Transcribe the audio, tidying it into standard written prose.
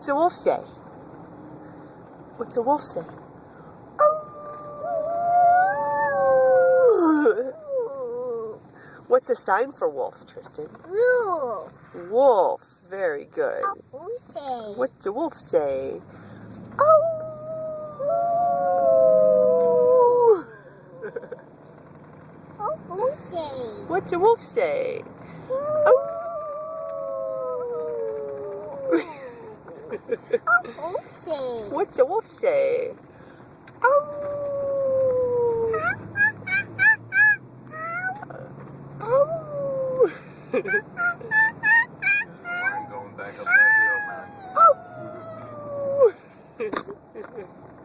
What's a wolf say? What's a wolf say? Oh. What's a sign for wolf, Tristan? Wolf. Wolf. Very good. Say. What's a wolf say? Oh. Say. What's a wolf say? Oh. Say. What's a wolf say? Oh. Oh.